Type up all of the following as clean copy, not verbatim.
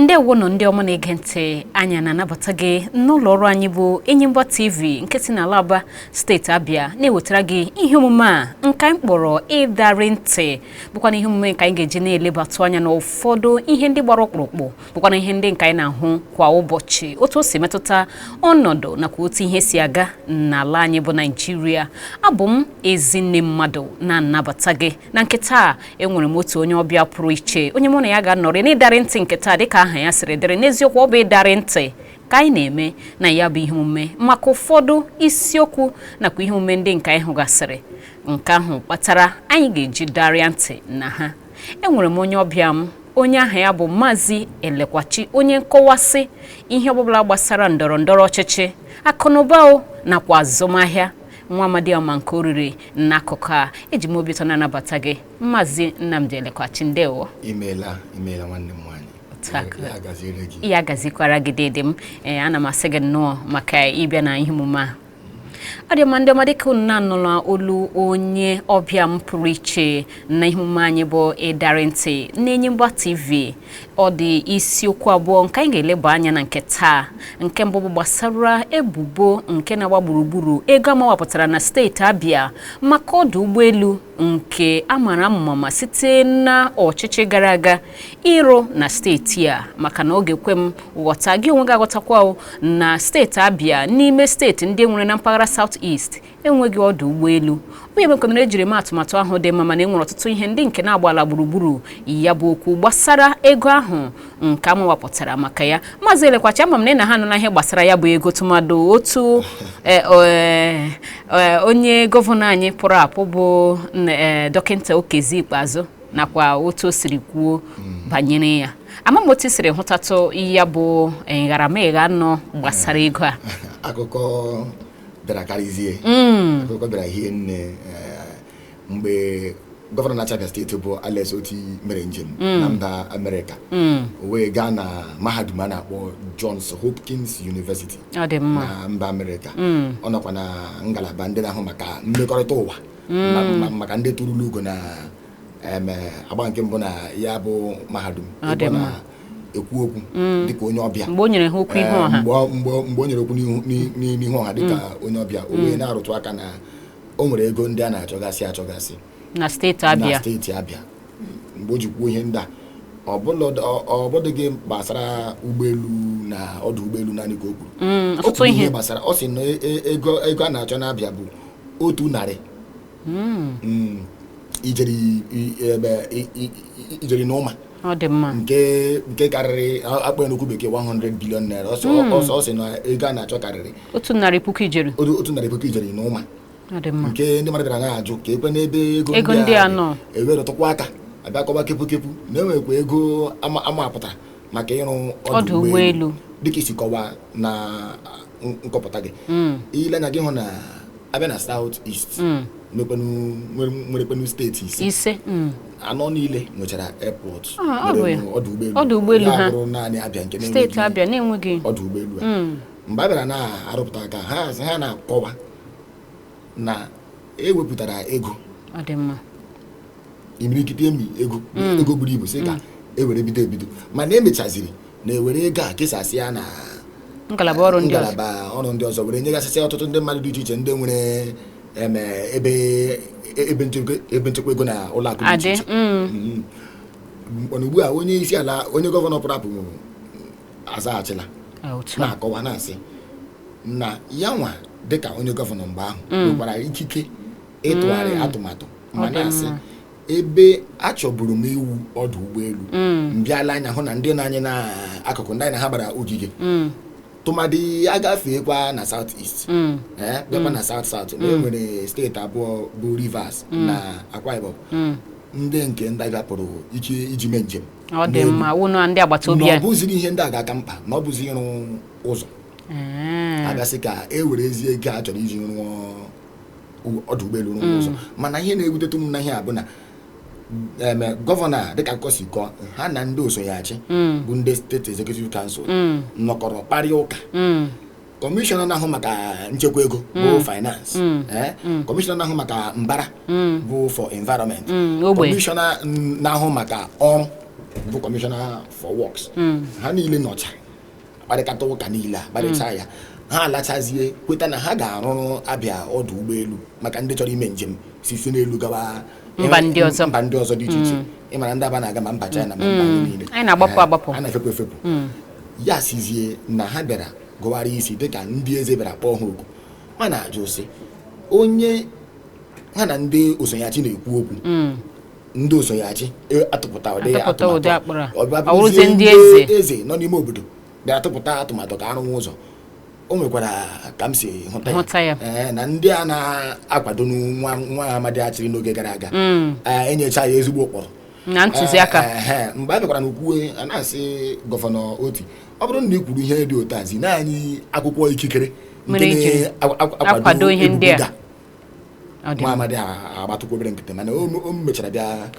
Ndewo no ndị ọma na-ege ntị anya na-anabata gị n'ụlọ ọrụ anyị bụ Enyimba TV nke si n'ala Aba steeti Abia na-ewetara gị ihe omume a nke anyị kpọrọ ịdarị ntị bụkwa ihe omume nke anyị ga-eji na-elebatụ anya na ụfọdụ ihe ndị gbara ọkpụrụkpụ bụkwa ihe ndị nke anyị na-ahụ kwa ụbọchị otu o si metụta ọnọdụ nakwa otu ihe si aga n'ala anyị bụ Naịjirịa. Abụ m Ezinne Mmadụ na-anabata gị na nke taa enwere m otu onye ọbịa pụrụ iche onye mụ na ya ga-anọrị n'ịdarị ntị nke taa dịka aha ya siri dịrị. N'eziokwu ọ bụ ịdarị ntị ka anyị na-eme na ya bụ ihe omume maka ụfọdụ isiokwu nakwa ihe omume ndị nke anyị hụgasịrị nke ahụ kpatara anyị ga-eji darịa ntị na ha. Enwere m onye ọbịa m, onye aha ya bụ Maazị Elekwachi, onye nkọwasị ihe ọbụla gbasara ndọrọ ndọrọ ọchịchị, akụnụba nakwa azụmahịa. Nwa amadi ama nke oriri n'akụkụ a eji m obi ụtọ na-anabata gị Maazị Nnamdi Elekwachi. Ndewo. Imeela nwanne m nwanyị. Ya gazikwara gị dede m. Ana m asị gị nnọọ maka ịbịa na ihe omume a. Ọ dị mma ndị ọma, dịka unu na-anụla olu onye ọbịa m pụrụ iche na ihe omume anyị bụ ịdarị ntị n'Enyimba TV. Ọ dị isiokwu abụọ nke anyị ga-eleba anya na nke taa. Nke mbụ bụ gbasara ebubo nke na-agba gburugburu ego amawapụtara na steeti Abia maka ọdụ ụgbọelu nke amara amụma site na ọchịchị gara aga ịrụ na steeti a, maka na ọ ga-ekwe m ghọta gị onwe gị aghọtakwa na steeti Abia n'ime steeti ndị nwere na mpaghara South East enweghị ọdụ ụgbọelu. Onye mekọnara ejiri m atụmatụ ahụ dị mma, mana enwere ọtụtụ ihe ndị nke na-agbala gburugburu ya bụ okwu gbasara ego ahụ nke amawapụtara maka ya. Maazị Elekwachi, ama m na ị na ha nọ na ihe gbasara ya bụ ego tụmadụ otu onye gọvanọ anyị pụrụ apụ bụ dọkịta Okezi Ikpeazụ nakwa otu o siri kwuo banyere ya. Ama m otu i siri hụtatụ ya bụ ngaramịga nọ gbasara ego a. Akụkọ bịara karịzie. Akụkọ bịara ihe nne mgbe gọvanọ na Abia steeti bụ Alex Oti mere njem na mba Amerịka, o wee gaa na mahadum a na-akpọ Johns Hopkins University na mba Amerịka. Ọ nọkwa na ngalaba ndị na-ahụ maka mmekọrịta ụwa maka ndị tụrụla ugo na agba nke mbụ na ya bụ mahadum. Ekwu okwu dịka onye ọbịa mgbe o nyere ha okwu ihu ọha, mgbe o nyere okwu n'ihu ọha dịka onye ọbịa, o wee na-arụtụ aka na o nwere ego ndị a na-achọgasị na steeti Abia. Mgbe o ji kwuo ihe ndị a, ọ bụdịghị gbasara ụgbọelu na ọdụ ụgbọelu naanị ka o kwuru. Ọtụtụ ihe gbasara, ọ sị na ego a na-achọ n'Abia bụ 100 ijeri n'ụma. Ọ dị mma. Nke karịrị akpọ n'okwu bekee 100 billion naira. Ọ sị na ego a na-achọ karịrị 100,000 ijeri. 100,000 ijeri n'ụma. Ọ dị mma. Nke ndị mmadụ bịara na-ajụ ka ekwe n'ebe ego ndị a nọ ewerụtụkwa aka abịa kọba kepụ na-enwekwa ego amapụtara maka ịrụ ọdụ ụgbọelu dịka isi kọwa na nkọpụta gị. Ile anya gị hụ na abịa na South East nwerekwanụ steeti ise. Anọ niile nwechara airport, ọdụ ụgbọelu ha bụrụ naanị Abia nke steeti Abia na-enweghị ọdụ ụgbọelu a. Mgbe a bịara na-arụpụta aka ha na-akọwa na ewepụtara ego. Ọ dị mma. Imirikiti ego buru ibu sị ka ewere bido mana emechaziri na ewere ego a kesasị ya na ngalaba ọrụ ndị ọzọ were nyegasịsị ọtụtụ ndị mmadụ dị iche iche ndị nwere ebe nchekwa ego na ụlọ akụ dị iche iche. Mana ugbu a onye isi ala, onye gọvanọ pụrụ apụ azaghachila na-akọwa na-asị na ya nwa dịka onye gọvanọ mgbe ahụ nwekwara ikike ịtụgharị atụmatụ, ma na-asị ebe achọburu m iwu ọdụ ụgbọelu mbịala anya hụ na ndị na-anyị n'akụkụ ndị anyị na ha gbara ogige tụmadị ya gafeekwa na South East bịakwa na South South. E nwere steeti abụọ bụ Rivers na Akwa Ibom ndị nke ndị gapụrụ ike iji mee njem. Ọ dị mma. Ụnụ ndị agbata obi ọ bụziri ihe ndị a ga-aka mkpa na ọ bụzi ịrụ ụzọ agasị ka e were ezi ego a chọrọ iji rụọ ọdụ ụgbọelu rụọ ụzọ. Mana ihe na-ewutetụ m na ihe a bụ na gọvanọ dịka akụkọ si kọọ ha na ndị osonyeachị bụ ndị steeti executive council nọkọrọ kparịa ụka. Kọmishọna na-ahụ maka nchekwa ego bụ finance, kọmishọna na-ahụ maka mbara bụ for environment, kọmishọna na-ahụ maka ọrụ bụ Commissioner for Works ha niile nọcha kparịkata ụka niile a kparịcha ya ha alachazie kweta na ha ga-arụrụ Abịa ọdụ ụgbọelu maka ndị chọrọ ime njem si n'elu gawa mba ndị ọzọ dị iche iche ịmara ndị aba na-aga ma mba China ma mba niile anyị na-agbapụ a na-efepụ ya sizie na ha bịara gụwara isi dịka ndị eze bịara kpọọ ha oku ma na-ajụ sị onye ha na ndị osonyachi na-ekwu okwu ndị osonyachi atụpụta ụdị atụmatụ ndị eze nọ n'ime obodo bịara atụpụta atụmatụ ka arụwa ụzọ o nwekwara ka m si hụta ya na ndị a na-akwado nwa amadi achịrị n'oge gara aga enyecha ya ezigbo ụkpọrọ na ntụziaka mgbe a bịakwara n'ukwue a na-asị gọvanọ Oti ọ bụrụ na ị kwuru ihe dị otu a zi naanị akwụkwọ ikikere nke na-akwado ihe ndị a nwa amadi agbatụkwa obere nkịtị mana o mechara bịa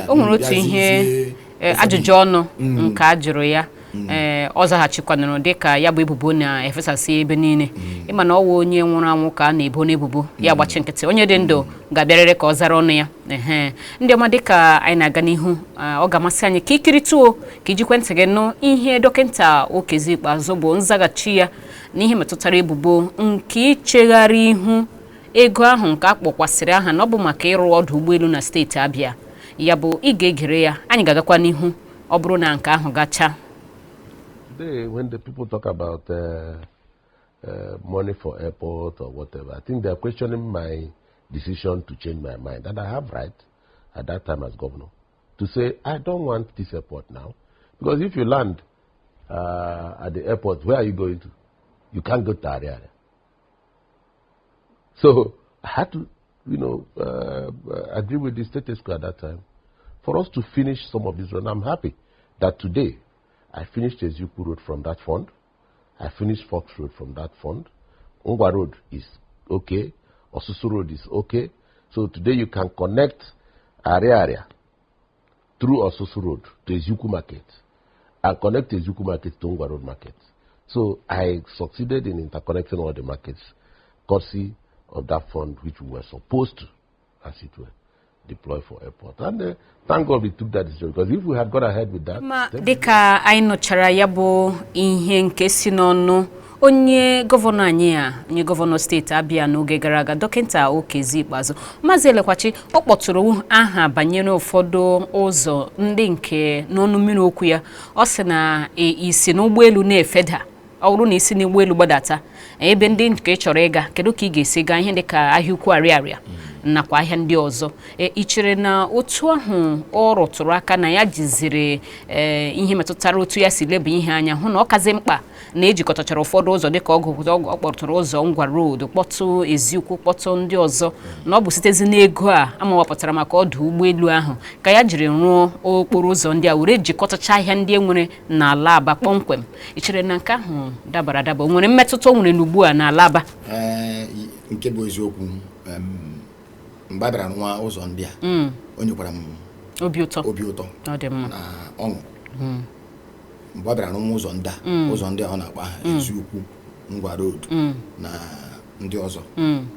o nwere otu ihe ajụjụ ọnụ nke a jụrụ ya ọ zaghachikwanụrụ dịka ya bụ ebubo na-efesasị ebe niile ịma na ọ wụ onye nwụrụ anwụ ka a na-ebo n'ebubo ya gbachi nkịtị onye dị ndụ ga-abịarịrị ka ọ zara ọnụ ya ndị ọma dịka anyị na-aga n'ihu ọ ga-amasị anyị ka ikirituo ka ijikwe ntị gị nụ ihe dọkịta Okezi Ikpeazụ bụ nzaghachi ya n'ihe metụtara ebubo nke ichegharị ihu ego ahụ nke akpọkwasịrị aha na ọ bụ maka ịrụ ọdụ ụgbọelu na steeti Abịa ya bụ ị ga-egere ya anyị ga-agakwa n'ihu ọ bụrụ na nke ahụ gacha. Today, when the people talk about money for airport or whatever, I think they're questioning my decision to change my mind. And I have right at that time as governor to say, I don't want this airport now. Because if you land at the airport, where are you going to? You can't go to Ariaria. So I had to, agree with the status quo at that time for us to finish some of this run. I'm happy that today I finished Eziukwu Road from that fund. I finished Fox Road from that fund. Ongwa Road is okay. Osusu Road is okay. So today you can connect area through Osusu Road to Eziukwu Market and connect Eziukwu Market to Ongwa Road Market. So I succeeded in interconnecting all the markets, courtesy of that fund which we were supposed to, as it were, deploy for airport. And thank God we took that decision, because if we had gone ahead with that... Dịka anyị nụchara ya bụ ihe nke si n'ọnụ onye gọvanọ anyị onye gọvanọ steeti Abịa n'oge gara aga dọkịta Okezi Ikpeazụ Maazị Elekwachi ọ kpọtụrụ aha banyere ụfọdụ ụzọ ndị nke n'ọnụ mmiri okwu ya ọ sị na isi n'ụgbọelu na-efeda ọ bụrụ na isi n'ụgbọelu gbadata ebe ndị nke chọrọ ịga kedu ka ị ga-esi gaa ihe dịka ahịa ukwu Ariaria nakwa ahịa ndị ọzọ ị chere na otu ahụ ọ rụtụrụ aka na ya jiziri ihe metụtara otu ya si leba ihe anya hụ na ọ kazi mkpa na ejikọtachara ụfọdụ ụzọ dịka ọ kpọtụrụ ụzọ Ngwa Road kpọtụ Eziukwu kpọtụ ndị ọzọ na ọ bụ sitezi n'ego a amawapụtara maka ọdụ ụgbọelu ahụ ka ya jiri rụọ okporo ụzọ ndị a were jikọtacha ahịa ndị enwere n'ala Aba kpọmkwem ị chere na nke ahụ dabara adaba nwere mmetụta o nwere n'ugbu a n'ala Aba nke bụ eziokwu mgbe a bịara nwa ụzọ ndị a o nyekwara m obi ụtọ na ọṅụ mgbe a bịara nwa ụzọ ndị a ọ na-akpa Eziukwu Ngwa Road na ndị ọzọ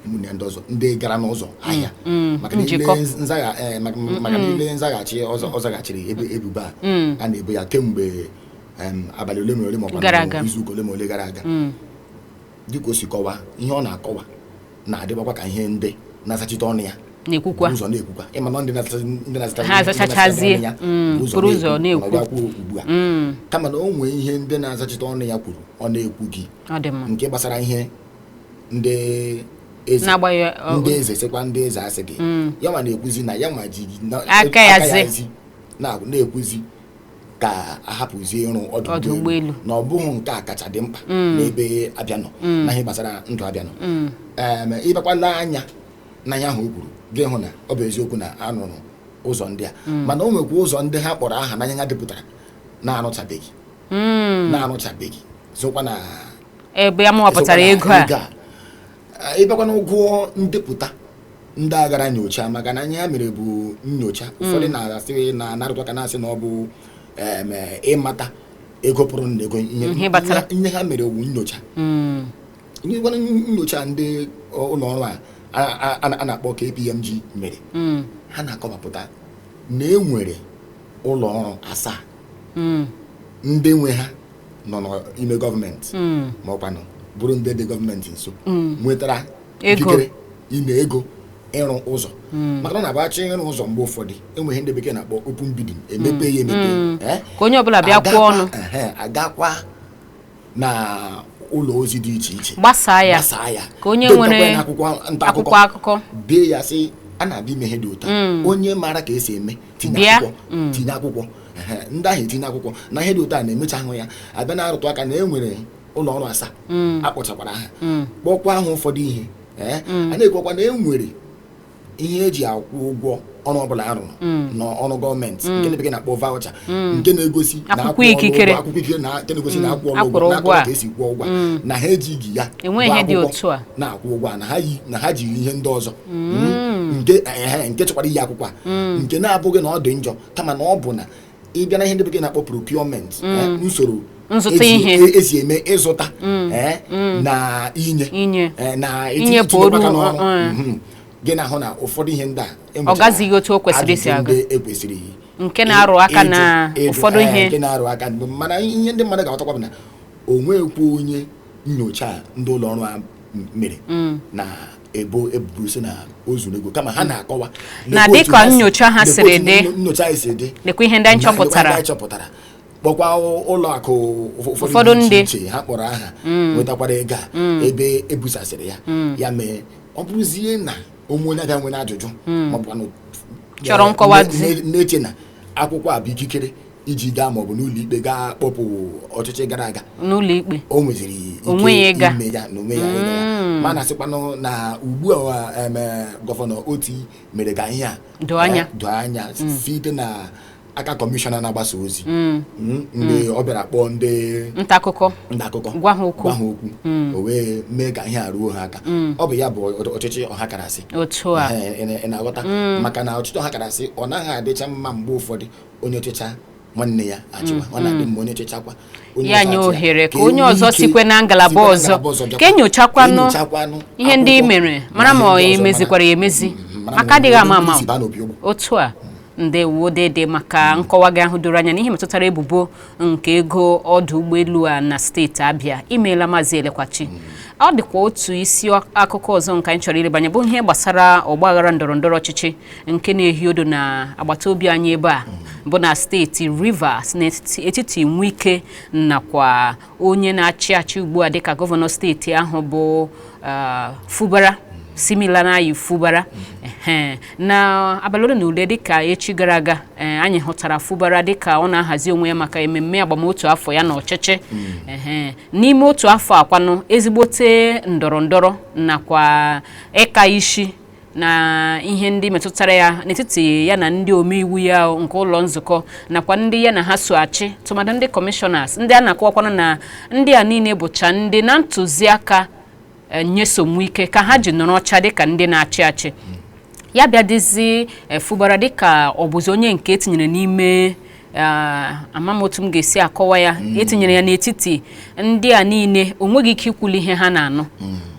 ụmụnne ndị ọzọ ndị gara n'ụzọ ahịa maka niile nzaghachi ọ zaghachiri ebubo a na-ebo ya kemgbe abalị ole ma ole ma ọ izuụka ole ma ole gara aga dịka o si kọwa ihe ọ na-akọwa na-adịbakwa ka ihe ndị na-asachite ọnụ ya na-ekwukwa ụzọ na-ekwukwa ịma na ndị na-azachachazie ụzọ na-ekwu ugbu a kama na o nwee ihe ndị na-azachite ọnụ ya kwuru ọ na-ekwu gị nke gbasara ihe ndị eze sekwa ndị eze asị gị ya ma na-ekwuzi na ya ma ji aka yazi na-ekwuzi ka ahapụzie ịrụ ọdụ ụgbọelu na ọ bụghị nke a kacha dị mkpa n'ebe Abịa nọ na ihe gbasara ndụ Abịa nọ ịbakwala anya na ya ahụ o kwuru gị hụ na ọ bụ eziokwu na anụrụ ụzọ ndị a mana o nwekwa ụzọ ndị ha kpọrọ aha n'anya ha depụtara na-arụchabeghị sokwa na ebe amụwapụtara ego a ịbakwa na ụgwọ ndepụta ndị agara nyocha maka na anya ha mere bụ nyocha ụfọdụ na-asị na narụtụ aka na-asị na ọ bụ ịmata ego pụrụ na ego ihe ha mere bụ nyocha nyocha ndị ụlọ ọrụ a na-akpọ KPMG mere ha na-akọwapụta na enwere ụlọ ọrụ 7 ndị nwe ha nọ n'ime gọọmenti ma ọkwanụ bụrụ ndị dị gọọmenti nso nwetara ikikere ime ego ịrụ ụzọ maka na na-abachị ịrụ ụzọ mgbe ụfọdụ enweghị ndị bekee na-akpọ open bidding emepe ya emepe ka onye ọbụla bịa kwụọ ọnụ agakwa na ụlọ ozi dị iche iche gbasaa ya ka onye nwere akwụkwọ akụkọ dee ya sị a na-abịa ime ihe dị ụtọ onye maara ka esi eme tinye akwụkwọ ndị ahụ etinye akwụkwọ na ihe dị ụtọ a na-emecha ahụ ya abịa na-arụtụ aka na e nwere ụlọ ọrụ 7 akpọchakwara aha kpọkwa ahụ ụfọdụ ihe a na-ekwekwa na e nwere ihe eji akwụ ụgwọ ọrụ ọbụla arụrụ n'ọrụ gọọmenti nke ndị bekee na-akpọ voucher nke na-egosi na akwụkwọ ikikere nke na-egosi na akwụ ụgwọ na ka esi kwụọ ụgwọ na ha ejighị ya na-akwụ ụgwọ na ha jiri ihe ndị ọzọ nke chọkwara iyi akwụkwọ a nke na-abụghị na ọ dị njọ kama na ọ bụ na ịbịa na ihe ndị bekee na-akpọ procurement usoro esi eme ịzụta na inye na itinye aka n'ọrụ gị na-ahụ na ụfọdụ ihe ndị a ọ gazighị otu o kwesịrị isi aga ekwesịrị nke na-arụ aka na ụfọdụ ihe nke na-arụ aka mana ihe ndị mmadụ ga-aghọtakwa bụ na o nweghịkwa onye nyocha ndị ụlọ ọrụ a mere na ebubo si na o zuru ego kama ha na-akọwa na dịka nyocha ha siri dị lekwa ihe ndị anyị chọpụtara kpọkwa ụlọ akụ ụfọdụ ndị iche ha kpọrọ aha nwetakwara ego a ebe ebusasịrị ya mee ọ bụrụzie na onwe onye abịa nwere ajụjụ maọbụ chọrọ nkọwa na-eche na akwụkwọ a bụ ikikere iji gaa maọbụ n'ụlọ ikpe gaa kpọpụ ọchịchị gara aga n'ụlọ ikpe o nweziri ike ime ya na onwe ya mana sịkwanụ na ugbu a gọvanọ Oti mere ka ihe a doo anya site na aka kọmishọna na-agbasa ozi mgbe ọ bịara kpọọ ndị nta akụkọ gwa ha okwu o wee mee ka ihe a ruo ha aka ọ bụ ya bụ ọchịchị ọhakarasị otu a ị na-aghọta maka na ọchịchị ọhakarasị ọ naghị adịcha mma mgbe ụfọdụ onye ọchịcha nwanne ya achịwa ọ na-adị mma onye ọchịchakwa ya nye ohere ka onye ọzọ sikwe na ngalaba ọzọ ka enyochakwanụ ihe ndị i mere mara ma ọ emezikwara ya emezi maka adịghị ama otu a ndewo dede maka nkọwa gị ahụ doro anya n'ihe metụtara ebubo nke ego ọdụ ụgbọelu a na steeti Abịa imeela Maazị Elekwachi ọ dịkwa otu isi akụkọ ọzọ nke anyị chọrọ ilebanye bụ ihe gbasara ọgbaghara ndọrọndọrọ ọchịchị nke na-ehi odo na agbata obi anyị ebe a bụ na steeti Rivers n'etiti Nwike nakwa onye na-achị achị ugbu a dịka gọvanọ steeti ahụ bụ Fubara Similanayi Fubara na abalị ole na ule dịka echi gara aga anyị hụtara Fubara dịka ọ na-ahazi onwe ya maka ememme agbamotu afọ ya na ọchịchị n'ime otu afọ akwanụ ezigbote ndọrọndọrọ nakwa ịka isi na ihe ndị metụtara ya n'etiti ya na ndị omeiwu ya nke ụlọ nzukọ nakwa ndị ya na ha so achị tụmadụ ndị kọmishọnas ndị a na-akọwakwana na ndị a niile bụcha ndị na ntụziaka nyesom ike ka ha ji nọrọ ọcha dịka ndị na-achị achị ya bịa dịzi Fubara dịka ọ bụzi onye nke etinyere n'ime amamotu m ga-esi akọwa ya etinyere ya n'etiti ndị a niile o nweghị ike ikwuli ihe ha na-anụ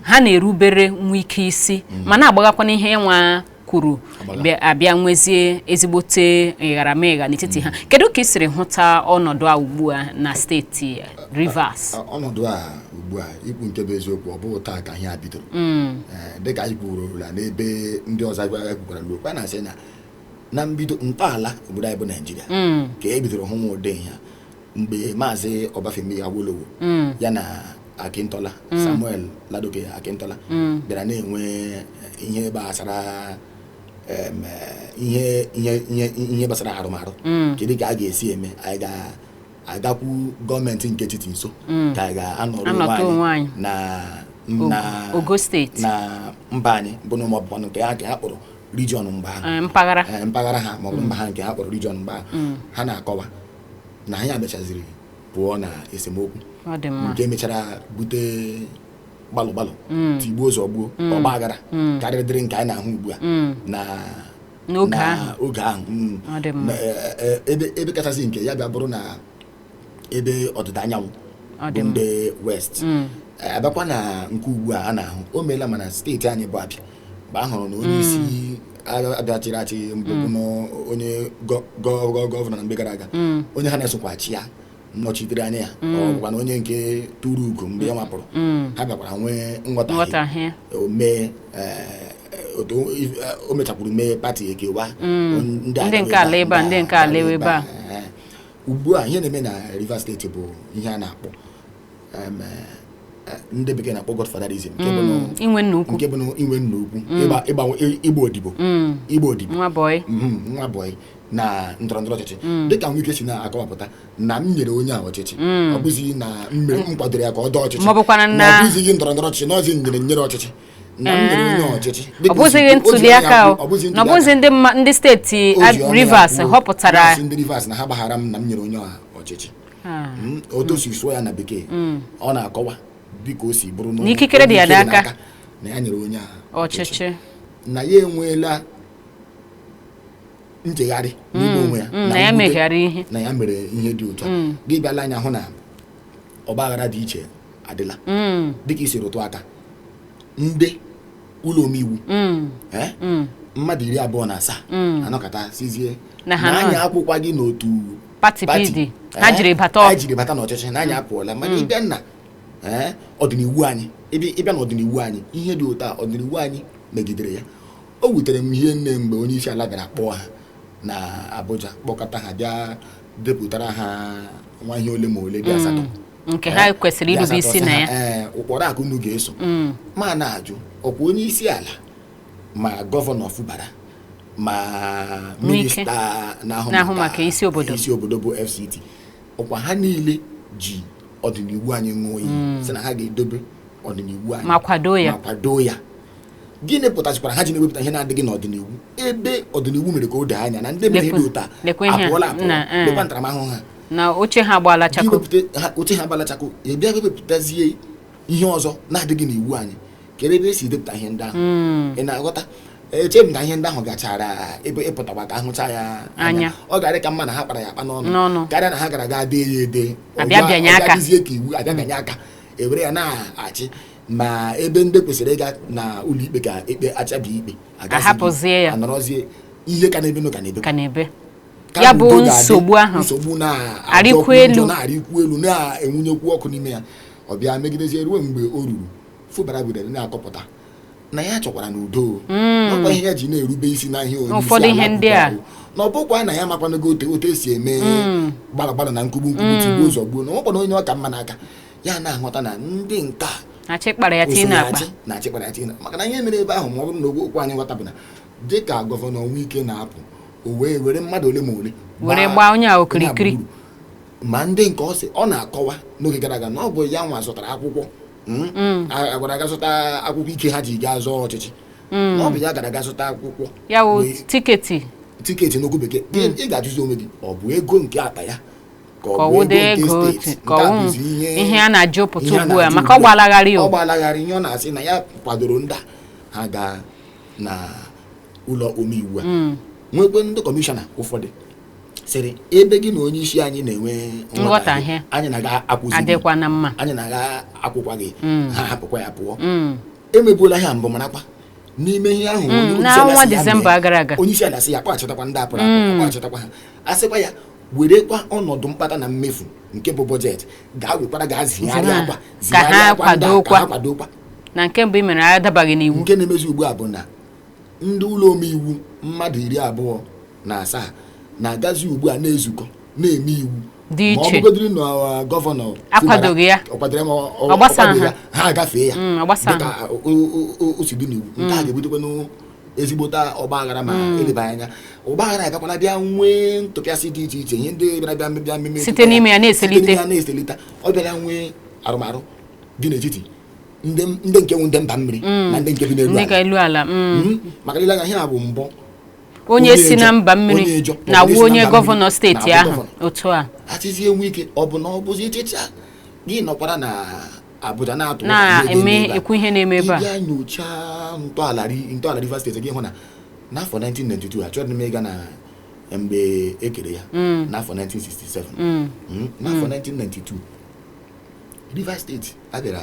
ha na-erubere Nwike isi ma na-agbaghakwana ihe ya nwa kwuru abịa nwezie ezigbote ịgharamịgha n'etiti ha kedu ka ị siri hụta ọnọdụ a ugbu a na steeti Rivers ọnọdụ a ugbu a ikwu nke bụ eziokwu ọ bụghị taa ka ihe a bidoro dịka anyị kwuru la n'ebe ndị ọzọ kwukwara lokwa na-asị na mbido ntọala obodo anyị bụ Naịjirịa ka e bidoro hụ nwa ụdị ya mgbe Maazị Ọbafemi Awolowo ya na Akintola Samuel Ladoke Akintola bịara na-enwe ihe gbasara ihe gbasara arụmarụ kedu ka a ga-esi eme anyị ga-agakwu gọọmenti nke etiti nso ka anyị ga-anọrọ onwe anyị na Ogo steeti na mba anyị bụ na maọbụ nke ha kpọrọ region mpaghara ha maọbụ mba ha nke ha kpọrọ region mgbe ha na-akọwa na anyị abịachaziri pụọ na esemokwu nke mechara bute gbalụ tigbuo zọgbuo ọgba aghara karịrị nke anyị na-ahụ ugbu a n'oge ahụ ebe kachasị nke ya bịa bụrụ na ebe ọdịda anyanwụ bụ ndị west abịakwa na nke ugbu a na-ahụ o meela mana steeti anyị bụ Abịa mgbe a hụrụ na onye isi abịachiri achị mbụ onye gọvanọ na mgbe gara aga onye ha na-esokwachi ya nnọchitere anya ya ọ bụkwa na onye nke tụrụ ugo mgbe ya mapụrụ ha bịakwara nwee nghọtahie mee o mechakwuru mee pati ekewa ndị nke ala ebe a ndị nke ala ebe a ugbu a ihe na-eme na Rivers steeti bụ ihe a na-akpọ ndị bekee na-akpọ godfatherism nke bụ inwe nna ukwu igba odibo nwa bọyị na ndọrọndọrọ ọchịchị dịka Wike si na-akọwapụta na m nyere onye a ọchịchị ọ bụzighị na m kwadoro ya ka ọ dọọ ọchịchị ma ọ bụzighị ndọrọndọrọ ọchịchị n'ọzi nyere ọchịchị na m nyere onye ọchịchị ọ bụzighị ntuli aka na ọ bụzi ndị steeti Rivers họpụtara ndị Rivers na ha gbaghara m na m nyere onye ọchịchị otu si sụọ ya na bekee ọ na-akọwa biko o si bụrụ n'ikikere dị ya n'aka na ya nyere onye ọchịchị na ya enweela nchegharị n'ime onwe ya na ya megharị ihe na ya mere ihe dị otu a gị bịala anya hụ na ọgbaghara dị iche adịla dịka isi rụtụ aka ndị ụlọ omeiwu mmadụ 27 anọkọta sizie na anya akwụkwọ gị n'otu pati ha jiri bata n'ọchịchị na anya apụọla mana ịbịa na ọdịniwu anyị ịbịa na ọdịniwu anyị ihe dị otu a ọdịniwu anyị megidere ya o wutere m ihe nne mgbe onye isi ala bịara kpọọ ha na Abuja kpọkọta ha bịa depụtara ha nwa ihe ole ma ole dị asatọ nke ha kwesịrị irube isi na ya ụkpọrọ akụ unu ga-eso ma na-ajụ ọkwa onye isi ala ma gọvanọ Fubara ma minista na-ahụ maka isi obodo bụ FCT ọkwa ha niile ji ọdịniwu anyị ṅụọ iyi sị na ha ga-edobe ọdịniwu anyị ma kwado ya gịnị pụtachikwara ha ji na-ewepụta ihe na-adịghị n'ọdịniwu ebe ọdịniwu mere ka o doo anya na ndị mere ihe dị ụta apụọla lekwa ntaramahụhụ ha na oche ha agbaala chakụ bịa wepụtazie ihe ọzọ na-adịghị n'iwu anyị kere ebe esi depụta ihe ndị ahụ ị na-aghọta eche m na ihe ndị ahụ gachara ebe ịpụtakwa ka ahụcha ya anya ọ ga-adị ka mma na ha kpara ya akpa n'ọnụ karịa na ha gara aga dee ya ede ọbịazie ka iwu abịabịanye aka ewere ya na-achị ma ebe ndị kwesịrị ịga na ụlọ ikpe ka ekpe achabi ikpe ahapụzie ya anọrọzie ihe ka na-ebe ka na-ebe ya bụ nsogbu na-arịkwu elu na-enwunyekwu ọkụ n'ime ya ọ bịa megidezie ruo mgbe o ruru Fubara bidoro na-akọpụta na ya chọkwara n'udo nakwa ihe ya ji na-erube isi na ihe ụfọdụ ihe ndị a na ọ bụkwa na ya makwanago otu esi eme gbara na nkugbu tigbuo ụzọ gbuo na ọkpọrọ onye ọka mma n'aka ya na-aghọta na ndị nka na-achịkpara ya tina maka na ihe mere ebe ahụ ma ọ bụrụ na okwu anyị ghọta bụ na dịka gọvanọ Wike na-apụ o wee were mmadụ ole ma ole were gbaa onye a okirikiri ma ndị nke ọ na-akọwa n'oge gara aga na ọ bụ ya nwa zụtara akwụkwọ agwara aga zụta akwụkwọ ike ha ji gaa zọọ ọchịchị na ọ bụ ya gara aga zụta akwụkwọ ya wụ tiketi n'okwu bekee ị ga-ajụzi onwe gị ọ bụ ego nke akpa ya ka ọ wụdo ego ka ọ wụ ihe a na-ajụ pụta ugbu a maka ọ gbalagharị ihe ọ na-asị na ya kwadoro ndị ha gaa na ụlọ omeiwu a nwekwe ndị kọmishọna ụfọdụ sịrị ebe gị na onye isi anyị na-enwe nghọtahie anyị na-aga akwụzi adịkwa na mma anyị na-aga akwụkwa gị ha hapụkwa ya pụọ emebuola ha mbụ marakwa n'ime ihe ahụ n'ọnwa Disemba gara aga onye isi ala sị ya kpọghachitakwa ndị apụrụ kpọghachitakwa ha asịkwa ya werekwa ọnọdụ mkpata na mmefu nke bụ bọjetị ga-awekwara ga-azigharị akwa ka ha kwadokwa na nke mbụ imere adabaghị n'iwu nke na-emezi ugbu a bụ na ndị ụlọ omeiwu mmadụ 27 na-agazi ugbu a na-ezukọ na-eme iwu dị iche ma ọ bụgodiri na gọvanọ akwadoghị ya ha agafee ya dịka o si dị n'iwu nke a ga-ebutekwa ezigbota ọgbaghara ma eleba anya ọgbaghara agakwala bịa nwee ntụpịasị dị iche iche ihe ndị bịa mmemme site n'ime ya na-eselite ọ bịara nwee arụmarụ dị n'etiti ndị nke ndị mba mmiri na ndị nke bi n'elu ala maka ile anya ihe a bụ mbọ onye si na mba mmiri na onye gọvanọ steeti ahụ otu a atizie Wike ọ bụ na ọ bụzi echicha gị nọkwara na Abuja na-eme ekwu ihe na-eme ebe a ịbịa nyochaa ntọala Rivers steeti gị hụ na n'afọ 1992 achọghị m ịga na mgbe ekere ya n'afọ 1967 n'afọ 1992 Rivers steeti a bịara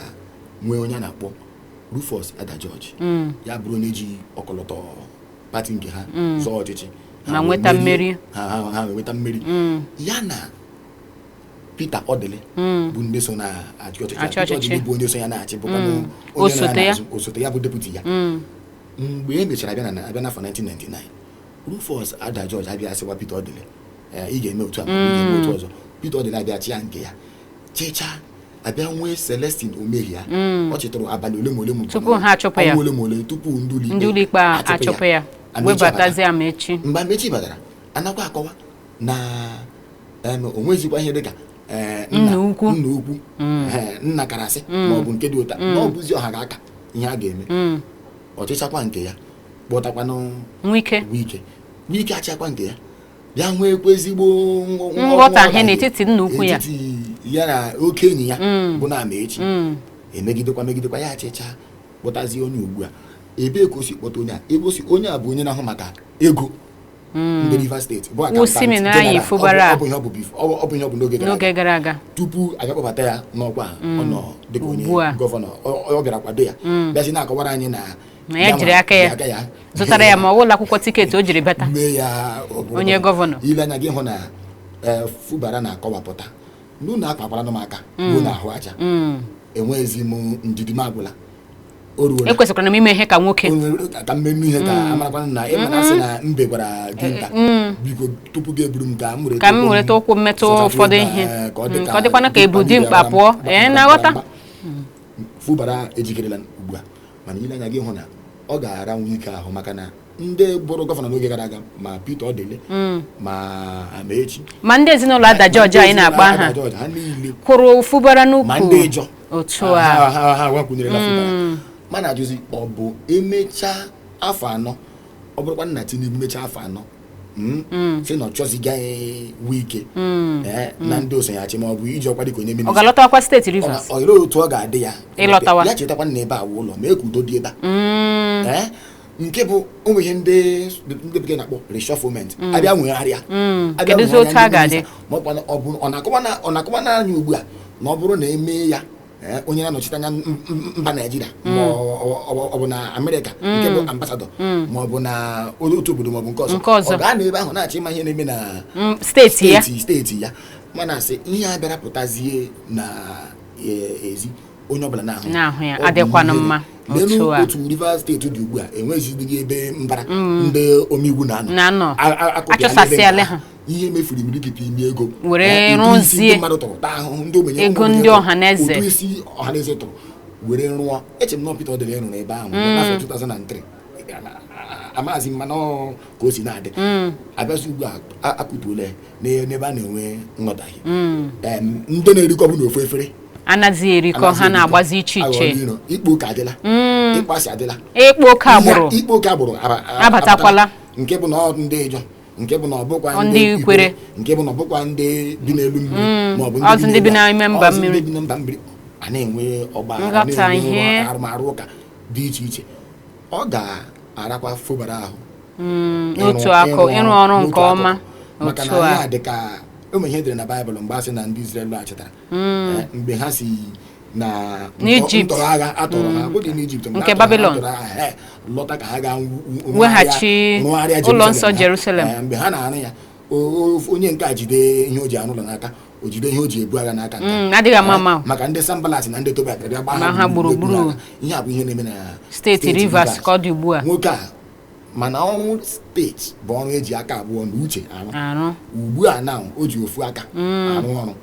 nwee onye a na-akpọ Rufus Ada George ya bụrụ onye ji ọkọlọtọ pati nke ha zọọ ọchịchị ma nweta mmeri ha nweta mmeri ya na Peter Odili bụ ndị so na-achị ọchịchị. Peter Odili bụ onye so ya na-achị bụkwa osote ya bụ deputi ya. Mgbe e mechara abịa n'afọ 1999 Rufus Ada George abịa sịkwa Peter Odili ị ga-eme otu a, ị ga-eme otu ọzọ. Peter Odili abịa chi ya nke ya chịcha abịa nwee Celestine Omehia ọ chetara abalị ole ma ole tupu ha achụpụ ya ole ma ole tupu ndị ụlọikpe achụpụ ya webatazie Amaechi. Mgbe Amaechi batara anakwa akọwa na onwezikwa ihe dịka nna ukwu nna karasị maọbụ nke dị ụta na ọ bụzi ọha ga-aka ihe a ga-eme. Ọchịchakwa nke ya kpọtakwanụ Wike achịakwa nke ya bịa nwekwa ezigbo nghọtahie n'etiti nna ukwu ya na oke enyi ya bụ na Amaechi megidekwa ya achịcha kpọtazie onye ugbu a ebe ka o si kpọta onye a ebe o si onye a bụ onye na-ahụ maka ego ndị Rivers steeti bụ ọ bụ ihe ọ bụ n'oge gara aga tupu a kpọbata ya n'ọkwa ọnọ dịka onye gọvanọ. Ọ bịara kwado ya bịazi na-akọwara anyị na ya jiri aka ya zụtara ya ma ọ ụlọ akwụkwọ tiketi o jiri bata onye gọvanọ. Ile anya gị hụ na Fubara na-akọwapụta n'ụlọ akpakwara m aka bụ na ahụ aja enweghịzi m njidimagwụla ekwesịkwara m ime ihe ka nwoke ka mmemme ihe ka amarakwana na ịmasị na mbe gwara dinta biko tupu gị eburu m ka m were ụkwụ mmetụ ụfọdụ ihe ka ọ dịkwana ka ebu dimkpa pụọ na-aghọta. Fubara ejikerela ugbu a mana ile anya gị hụ na ọ ga-ara Wike ahụ maka na ndị bụrụ gọvanọ n'oge gara aga ma Peter Odili ma Amaechi ma ndị ezinụlọ Ada George anyị na-agba ha kwụrụ Fubara n'ukwu ma ndị Ijọ otu a ha wakwunyerela Fubara. Mana ajụzi ọ bụ emechaa afọ anọ ọ bụrụkwa nna Tinubu mechaa afọ anọ si na ọ chọziga Wike na ndị osonyeachị ma ọ bụ iji ọkwa dịka onye minista ọ ga-alọtakwa steeti Rivers ọ yiri otu ọ ga-adị ya ịlọtawa ya chetakwa na ebe a ụlọ ma e ka udo dị ebe a nke bụ ụmụ ihe ndị bekee na-akpọ reshufflement abịa nwegharịa kedụzi otu a ga-adị ma ọ na-akọwa n'anya ugbu a na ọ bụrụ na emee ya onye na-anọchite anya mba Naịjirịa ma ọ bụ na Amerịka nke bụ ambasadọ ma ọ bụ na otu obodo ma ọ bụ nke ọzọ ọ gaa n'ebe ahụ na-achọ ịma ihe na-eme na steeti ya mana asị ihe a bịara pụtazie na ezi onye ọbụla na-ahụ ya adịkwana mma. Otu Rivers steeti dị ugbu a enweghịzidị ebe mbara ndị omeiwu na-anọ achọsasịala ha ihe mefuru imirikiti ime ego were rụzie mmadụ tụrụ taa ahụhụ ndị ogbenye ego ndị ọhaneze ụtụ isi ọhaneze tụrụ were rụọ. Eche m na Peter Odili rụrụ ebe ahụ n'afọ 2003 amaghịzi mma na ka o si na-adị abịazi ugbu a akụtuola n'ebe a na-enwe nghọtahie ndị na-erikọ bụ n'ofu efere anaghị erikọ ha na-agbazi iche ikpo oke adịla ịkpasị adịla ikpo oke agbụrụ abatakwala nke bụ na ndị Ijọ nke bụ na ọbụkwa ndị Ikwere nke bụ na ọbụkwa ndị bi n'elu mmiri ma ọ bụ ndị bi n'ime mba mmiri a na-enwe ọgba arụmarụ ụka dị iche iche. Ọ ga-arakwa Fubara ahụ n'otu akụ ịrụ ọrụ nke ọma maka na ya dị ka ụmụ ihe dịrị na Baịbụl mgbe a sị na ndị Izrel lọghachitara mgbe ha si na ntọrọ agha atọrọ ha bụdị n'Ijipt nke Babilọn lọta ka ha ga weghachi ụlọ nsọ Jerusalem. Mgbe ha na-arụ ya onye nke a jide ihe o ji arụ ụlọ n'aka o jide ihe o ji ebu agha n'aka adịghị ama maka ndị Sanballat na ndị Tobia bịa gbaa ha gburugburu ihe a bụ ihe na-eme na steeti Rivers ka ọ dị ugbu a. Nwoke a mana ọrụ steeti bụ ọrụ eji aka abụọ na uche arụ. Ugbu a na o ji ofu aka arụ ọrụ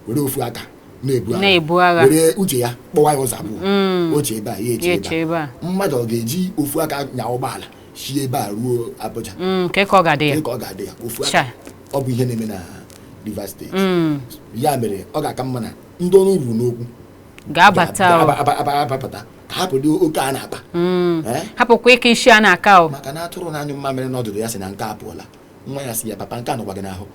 were ofu aka na-ebu agha were uche ya kpọwa ya ụzọ abụọ oche ebe a ya eche ebe a. Mmadụ ọ ga-eji ofu aka nya ụgbọala si ebe a ruo Abuja ka ọ ga-adị ya ofu aka. Ọ bụ ihe na-eme na Rivers steeti. Ya mere ọ ga-aka mma na ndị ọrụ ruru n'okwu ga-abata ka hapụdị oke a na-akpa hapụkwa ike isi a na-aka maka na atụrụ na anyụ mmamịrị n'ọdụdụ ya si na nke apụọla nwa ya si ya papa nke anọkwa gị n'ahụ.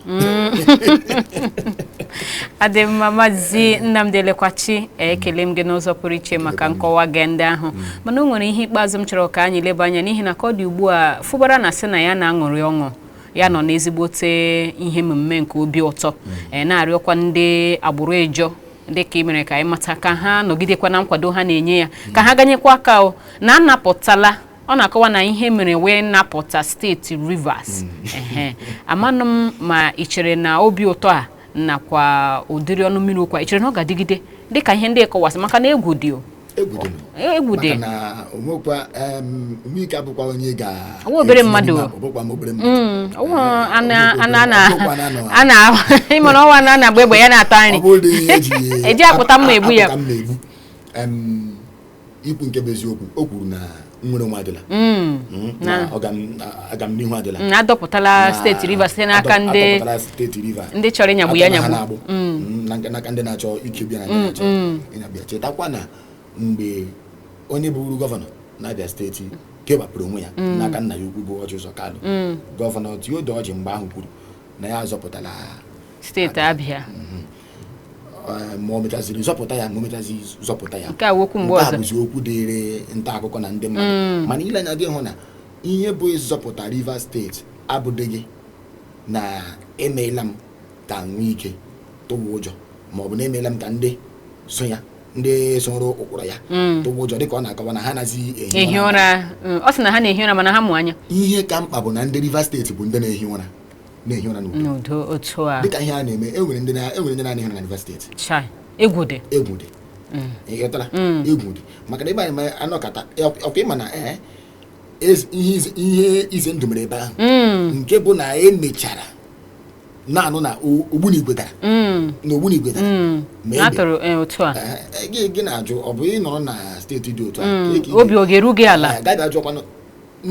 adị mma Maazị Nnamdi Elekwachi ekele m gị n'ụzọ pụrụ iche maka nkọwa gị ndị ahụ mana o nwere ihe ikpeazụ m chọrọ ka anyị leba anya n'ihi na ka ọ dị ugbu a Fubara na-asị na ya na-aṅụrị ọṅụ ya nọ n'ezigbote ihe mmemme nke obi ụtọ na-arịọkwa ndị agbụrụ Ijọ dịka ị mere ka anyị mata ka ha nọgidekwa na nkwado ha na-enye ya ka ha ganyekwa aka na anapụtala ọ na-akọwa na ihe mere wee napụta steeti Rivers amanụ m ma ị chere na obi ụtọ a nakwa ụdịrị ọnụ mmiri okwu ị chere na ọ ga-adịgide dịka ihe ndị kọwasị maka na egwu dị egwu dị na omekwa umike abụkwa onye ga obere mmadụ ịmara ọnwa na-agba egbe ya na-ata nri eji akpụta mma egbu ya ikwu nke bụ eziokwu o kwuru na nwere onwe adịla agamnihu adịla adọpụtala steeti Rivers site n'aka ndị chọrọ ịnyagbu ya nyagbu n'aka ndị na-achọ ikegbu ya na na-achọ ịnyagbu ya. Chetakwa na mgbe onye bụrụ gọvanọ n'Abia steeti kewapụrụ onwe ya n'aka nna ya ukwu bụ Orji Uzor Kalu, gọvanọ Theodore Orji mgbe ahụ kwuru na ya azọpụtala steeti Abia ma o mechaziri zọpụta ya zọpụta ya nke a bụzi okwu dịịrị nta akụkọ na ndị mmadụ mana ile anya gị hụ na ihe bụ ịzọpụta Rivers steeti abụdịghị na emeela m ka nwee ike tụwa ụjọ maọbụ na emeela m ka ndị so ya ndị soro ụkpụrụ ya tụwa ụjọ dịka ọ na-akọwa na ha nazi ehi ụra ọ sị na ha na-ehi ụra mana ha mụ anya ihe ka mkpa bụ na ndị Rivers steeti bụ ndị na-ehi ụra n'udo otu a dịka ihe a na-eme enwere ndị na-ehi ụra na Rivers steeti egwu dị ịghọtara egwu dị maka na ebe anyị anọkọta ọkwa ịma na ihe ize ndụ mere ebe ahụ nke bụ na emechara na-anụ na ogbunigwe dara gị na-ajụ ọ bụ ịnọrọ na steeti dị otu a obi ọ ga-eru gị ala gaghị ajụkwanụ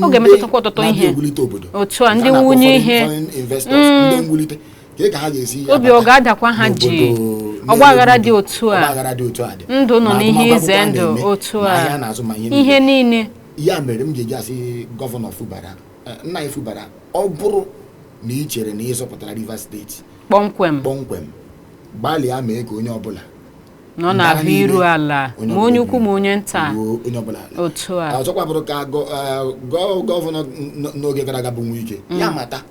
ọ ga-emetụtakwa ọtụtụ ihe otu a ndị nwunye ihe ndị mwulite ka ha ga-esi obi ọ ga-adakwa ha ji ọgbaghara dị otu a ndụ nọ n'ihe ize ndụ otu a ihe niile ya mere m ga-eji asị gọvanọ Fubara nna ya Fubara ọ bụrụ na ị chere na ị zọpụtara Rivers steeti kpọmkwem gbalịa mee ka onye ọbụla nọ na-abụ iru ala ma onye ukwu ma onye nta otu a ọzọkwa bụrụ ka gọvanọ n'oge gara aga bụ Nwike ya mata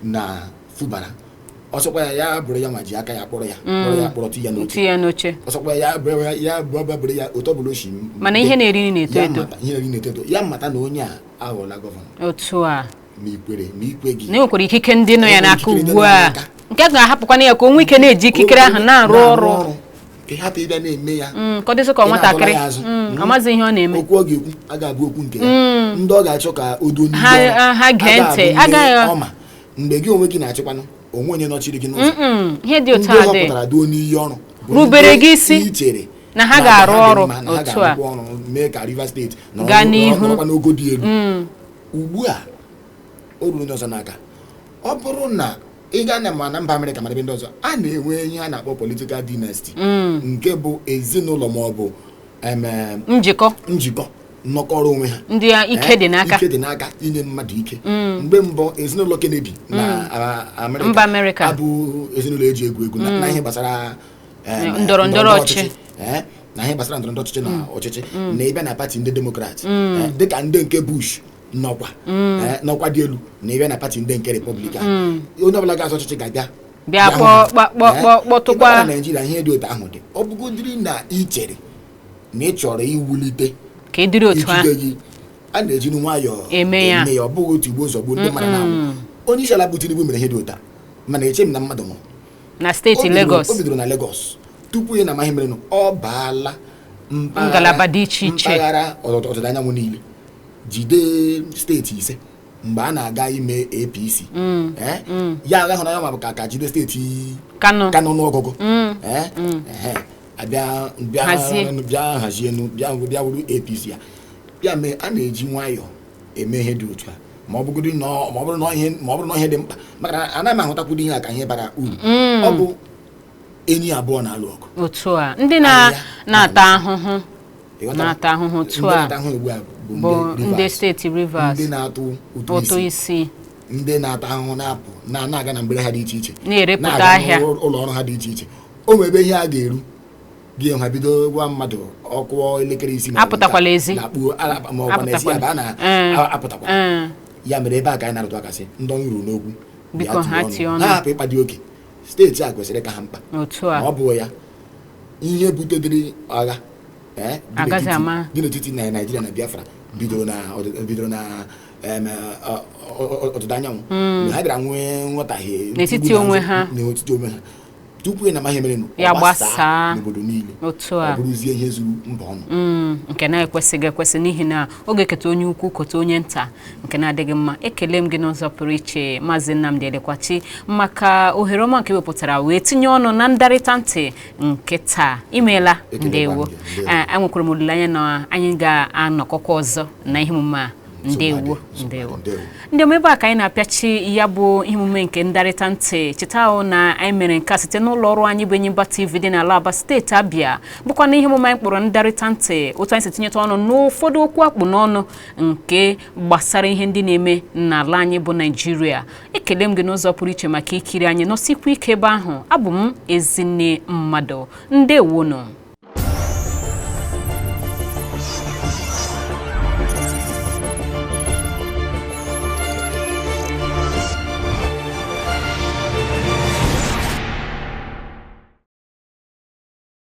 na Fubara ọsọkwa ya bụrụ ya ma ji aka ya kpọrọ ya kpọrọ ti ya n'oche ọsọkwa ya bụrụ ya otu ọbụla oshi mana ihe na-eri na-eto ya mata na onye a aghọọla gọvanọ otu a ma ikwe gị na enwekwara ikike ndị nọ ya n'aka ugbu a nke ga-ahapụkwana ya ka o nwee ike na-eji ikikere ahụ na-arụ ọrụ ka hapụ ịbịa na-eme ya ka ọ dịsị ka nwatakịrị amaghị ihe ọ na-eme okwu ọ ga-ekwu a ga-abụ okwu nke ya ndị ọ ga-achọ ka o duo ha gee ntị agaghị ọma mgbe gị onwe gị na-achịkwanụ onwe onye nọchiri gị n'ụzọ ihe dị otu a dị họpụtara duo n'iyi ọrụ rubere gị isi ichere na ha ga-arụ ọrụ otu a mee ka Rivers steeti gaa n'ihu n'ogo dị elu ugbu a o ruru ndị ọzọ n'aka ọ bụrụ na ị gaa na ma na mba Amerịka ma ebe ndị ọzọ a na-enwe ihe a na-akpọ political dynasty nke bụ ezinụlọ ma ọ bụ njikọ nnọkọrọ onwe ha ndị ike dị n'aka inye mmadụ ike mgbe mbụ ezinụlọ Kennedy na Amerịka abụ ezinụlọ eji egwu na ihe gbasara ndọrọ ọchịchị na ihe gbasara ndọrọ ọchịchị na ọchịchị na ịbịa na pati ndị Demokrat dịka ndị nke Bush n'ọkwa dị elu na ịbịa na pati ndị nke Republican onye ọbụla ga-azọ ọchịchị bịa kpọtụkwa na Naịjirịa ihe dị otu ahụ dị ọ bụgodiri na ị chere na ị chọrọ iwulite ka ịdịrị otu ahụ a na-eji nwayọọ eme ya ọ bụghị otu igbo zọgbuo ndị mmadụ na-anwụ onye isi ala bụ Tinubu mere ihe dị ụta mana eche m na mmadụ nwụrụ na steeti Lagos o bidoro na Lagos tupu ya na amaghị mere ọ baala ngalaba dị iche iche mpaghara ọdịda anyanwụ niile jide steeti 5 mgbe a na-aga ime APC ya agha hụrụ anya ma bụ ka jide steeti Kano n'ọgụgụ bịa hazienu bịa wuru APC ya mee a na-eji nwayọọ eme ihe dị otu a ma ọ bụrụ na ihe dị mkpa maka anaghị m ahụtakwuru ihe a ka ihe bara uru ọ bụ enyi abụọ na-alụ ọgụ otu a ndị na-ata ahụhụ otu a bụ ndị steeti Rivers ndị na-atụ ụtụ isi ndị na-ata ahụhụ na-apụ na-aga na mgbere ha dị iche iche na-erepụta ahịa ụlọ ọrụ ha dị iche iche o nwere ebe ihe a ga-eru gị ha bido gwa mmadụ ọkụọ elekere isi apụtakwala ezi apụtakwa ya mere ebe a ka anyị na-arụtụ aka sị ndị ọrụ ruru n'okwu biko ha ha hapụ ịkpadi oke steeti a kwesịrị ka ha mkpa ma ọ bụ ya ihe butedịrị agha dị n'etiti Naịjirịa na Biafra bidoro na ọdịda anyanwụ ha bịara nwee nghọtahie n'etiti onwe ha tupu na amaghị mere ya gbasaa n'obodo niile otu a ọ bụrụzie ihe zuru mba ọnụ nke na-ekwesịghị ekwesị n'ihi na oge keta onye ukwu kota onye nta nke na-adịghị mma. Ekele m gị n'ụzọ pụrụ iche Maazị Nnamdi Elekwachi maka ohere ọma nke wepụtara wee tinye ọnụ na ndarịta ntị nke taa. Imeela, ndewo. Enwekwara m olileanya na anyị ga-anọkọkwa ọzọ na ihe omume a. Ndewo. Ndị omebe a ka anyị na-apịachi ya bụ ihe omume nke ndarịta ntị. Cheta ahụ na anyị mere nke site n'ụlọ ọrụ anyị bụ Enyimba TV dị n'ala Aba steeti Abịa, bụkwa na ihe omume anyị kpọrọ ndarịta ntị, otu anyị si tinyeta ọnụ n'ụfọdụ okwu akpụ n'ọnụ nke gbasara ihe ndị na-eme n'ala anyị bụ Naịjirịa. Ekele m gị n'ụzọ pụrụ iche maka ikiri anyị nọsikwa ike ebe ahụ. Abụ m Ezinne Mmadụ. Ndewonu.